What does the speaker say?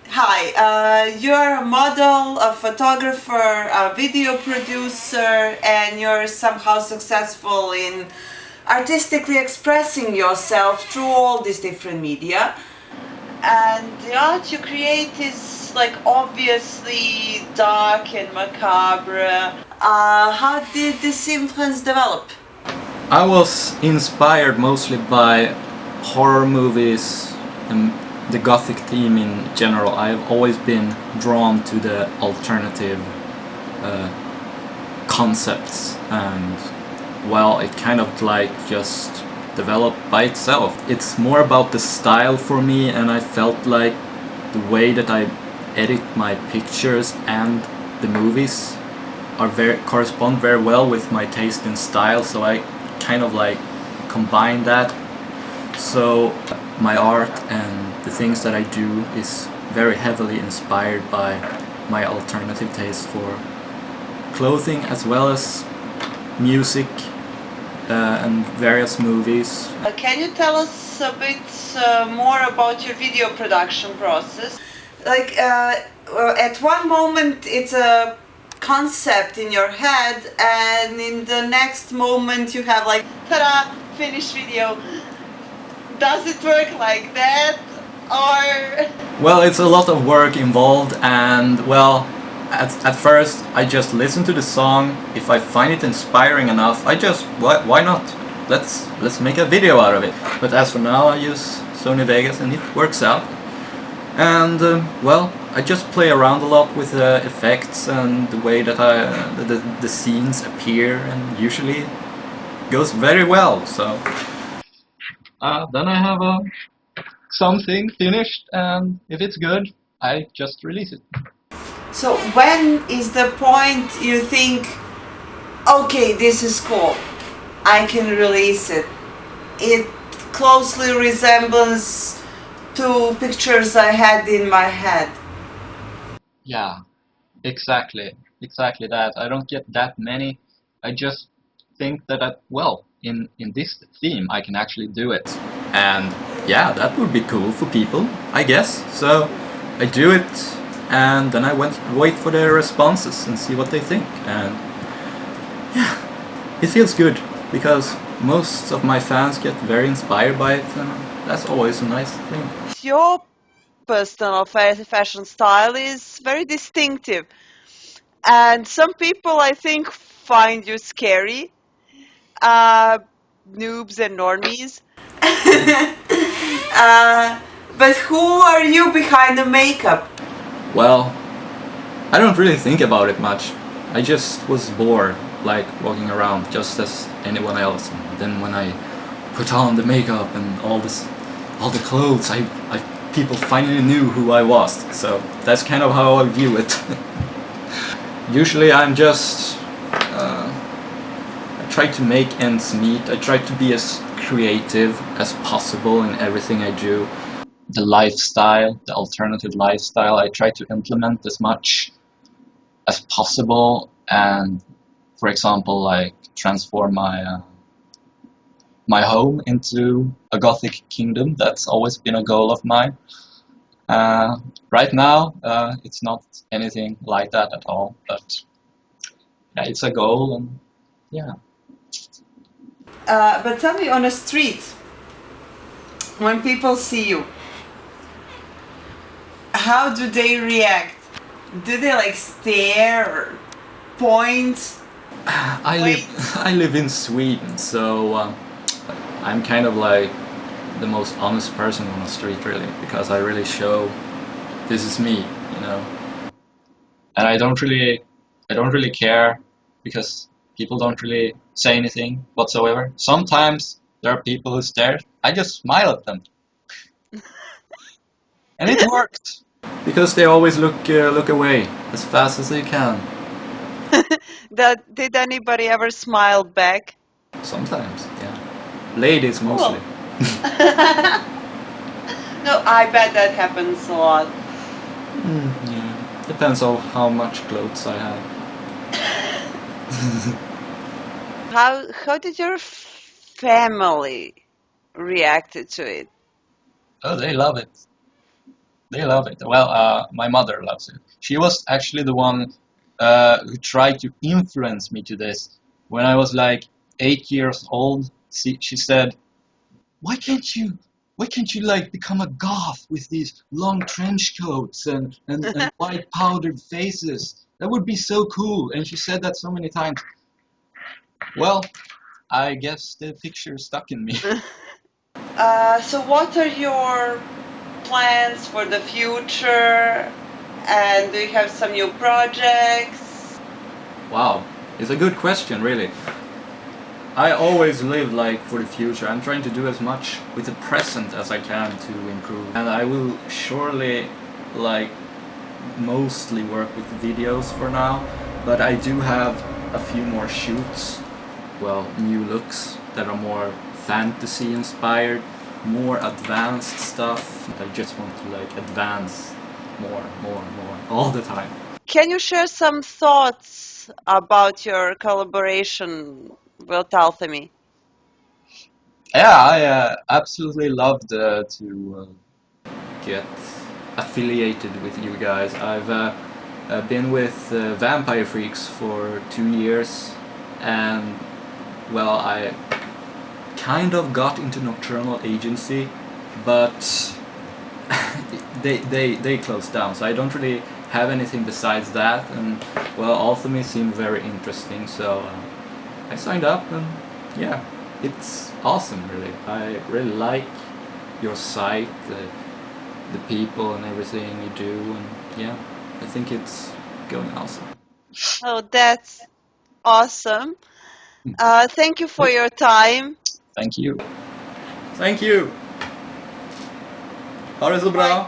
Hi, you're a model, a photographer, a video producer, and you're somehow successful in artistically expressing yourself through all these different media. And the art you create is like obviously dark and macabre. How did this influence develop? I was inspired mostly by horror movies and the gothic theme in general. I've always been drawn to the alternative uh, concepts, and well, it kind of like just developed by itself. It's more about the style for me, and I felt like the way that I edit my pictures and the movies are correspond very well with my taste in style, so I kind of like combine that. So my art and the things that I do is very heavily inspired by my alternative taste for clothing as well as music and various movies. Can you tell us a bit more about your video production process? Like, at one moment it's a concept in your head, and in the next moment you have like, ta-da, finished video. Does it work like that? Or Well, it's a lot of work involved, and well, at first I just listen to the song. If I find it inspiring enough, I just why not? Let's make a video out of it. But as for now, I use Sony Vegas and it works out. And well, I just play around a lot with the effects and the way that the scenes appear, and usually goes very well. So then I have something finished, and if it's good, I just release it. so when is the point you think, okay, this is cool, I can release it? It closely resembles to pictures I had in my head. Yeah, exactly that. I don't get that many. I just think that well, in this theme, I can actually do it, and yeah, that would be cool for people, I guess. So I do it, and then I wait for their responses and see what they think, and yeah, it feels good because most of my fans get very inspired by it, and that's always a nice thing. Your personal fashion style is very distinctive, and some people I think find you scary, uh, noobs and normies. uh, but who are you behind the makeup? Well, I don't really think about it much. I just was bored, like walking around just as anyone else. And then when I put on the makeup and all the clothes, people finally knew who I was. So that's kind of how I view it. Usually I'm just I try to make ends meet. I try to be as creative as possible in everything I do. The lifestyle, the alternative lifestyle, I try to implement as much as possible, and for example, like transform my home into a gothic kingdom. That's always been a goal of mine. Uh, right now, it's not anything like that at all, but yeah, it's a goal, and yeah. But tell me, on the street, when people see you, how do they react? Do they like stare or point? I live Wait. I live in Sweden, so I'm kind of like the most honest person on the street, really, because I really show this is me, you know. And I don't really care because people don't really say anything whatsoever. Sometimes there are people who stare. I just smile at them, and it works because they always look away as fast as they can. Did anybody ever smile back? Sometimes, yeah. Ladies mostly. Cool. No, I bet that happens a lot. Yeah. Depends on how much clothes I have. How did your family react to it? Oh, they love it. They love it. Well, my mother loves it. She was actually the one who tried to influence me to this. When I was like 8 years old, she said, why can't you like become a goth with these long trench coats and white powdered faces? That would be so cool. And she said that so many times. Well, I guess the picture stuck in me. So what are your plans for the future? And do you have some new projects? Wow, it's a good question, really. I always live like for the future. I'm trying to do as much with the present as I can to improve. And I will surely like mostly work with videos for now, but I do have a few more shoots, well, new looks that are more fantasy inspired, more advanced stuff. I just want to like advance more all the time. Can you share some thoughts about your collaboration with Althemy? Yeah, I absolutely loved to get affiliated with you guys. I've been with Vampire Freaks for 2 years, and well, I kind of got into Nocturnal Agency, but they closed down, so I don't really have anything besides that. And well, Althemy seemed very interesting, so I signed up, and yeah, it's awesome. Really, I really like your site, the people, and everything you do, and yeah, I think it's going awesome. Oh, that's awesome. Thank you for your time. Thank you. Thank you. Ha det så bra.